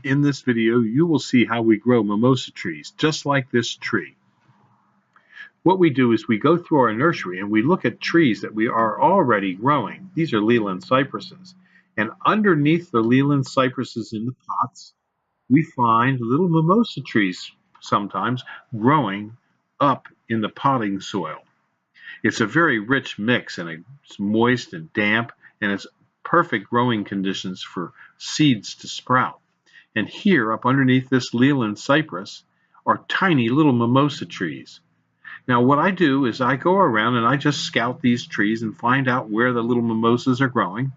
In this video, you will see how we grow mimosa trees, just like this tree. What we do is we go through our nursery and we look at trees that we are already growing. These are Leland cypresses. And underneath the Leland cypresses in the pots, we find little mimosa trees sometimes growing up in the potting soil. It's a very rich mix, and it's moist and damp, and it's perfect growing conditions for seeds to sprout. And here, up underneath this Leland cypress, are tiny little mimosa trees. Now, what I do is I go around and I just scout these trees and find out where the little mimosas are growing.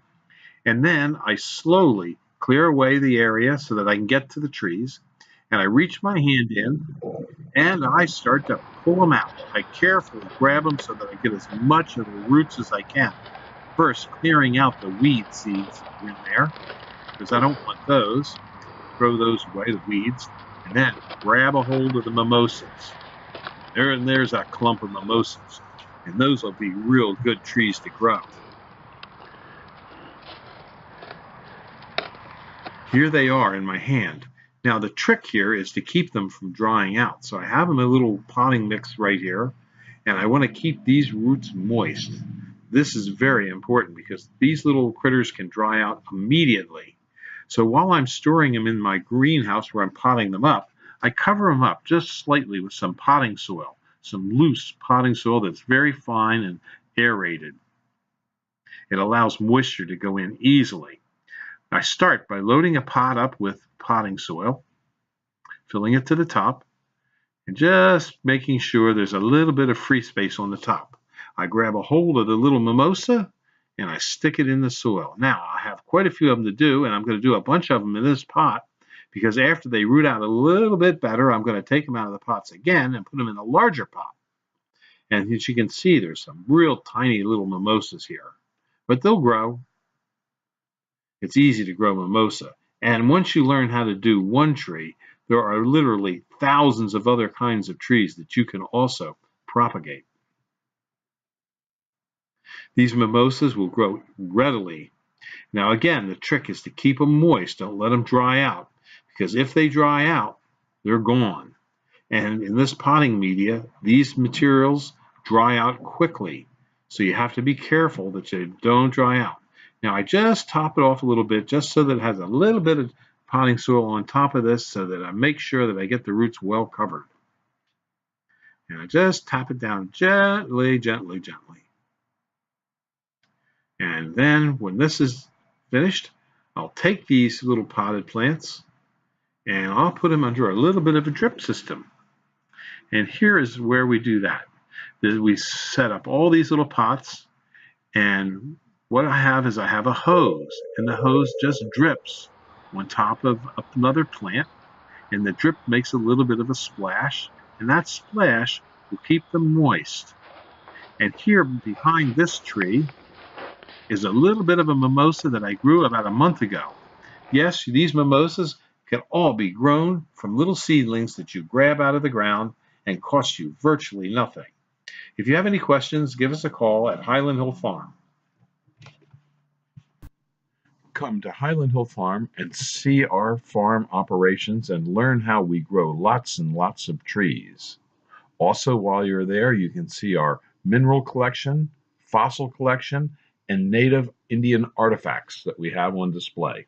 And then I slowly clear away the area so that I can get to the trees. And I reach my hand in and I start to pull them out. I carefully grab them so that I get as much of the roots as I can. First, clearing out the weed seeds in there, because I don't want those. Throw those away, the weeds, and then grab a hold of the mimosas. There's a clump of mimosas, and those will be real good trees to grow. Here they are in my hand. Now the trick here is to keep them from drying out. So I have them in a little potting mix right here, and I want to keep these roots moist. This is very important because these little critters can dry out immediately. So while I'm storing them in my greenhouse where I'm potting them up, I cover them up just slightly with some potting soil, some loose potting soil that's very fine and aerated. It allows moisture to go in easily. I start by loading a pot up with potting soil, filling it to the top, and just making sure there's a little bit of free space on the top. I grab a hold of the little mimosa and I stick it in the soil. Now, I have quite a few of them to do, and I'm going to do a bunch of them in this pot because after they root out a little bit better, I'm going to take them out of the pots again and put them in a larger pot. And as you can see, there's some real tiny little mimosas here, but they'll grow. It's easy to grow mimosa. And once you learn how to do one tree, there are literally thousands of other kinds of trees that you can also propagate. These mimosas will grow readily. Now again, the trick is to keep them moist. Don't let them dry out, because if they dry out, they're gone. And in this potting media, these materials dry out quickly. So you have to be careful that they don't dry out. Now I just top it off a little bit just so that it has a little bit of potting soil on top of this so that I make sure that I get the roots well covered. And I just tap it down gently, gently, gently. And then when this is finished, I'll take these little potted plants and I'll put them under a little bit of a drip system. And here is where we do that. We set up all these little pots, and what I have is I have a hose, and the hose just drips on top of another plant, and the drip makes a little bit of a splash, and that splash will keep them moist. And here behind this tree is a little bit of a mimosa that I grew about a month ago. Yes, these mimosas can all be grown from little seedlings that you grab out of the ground and cost you virtually nothing. If you have any questions, give us a call at Highland Hill Farm. Come to Highland Hill Farm and see our farm operations and learn how we grow lots and lots of trees. Also, while you're there, you can see our mineral collection, fossil collection, and native Indian artifacts that we have on display.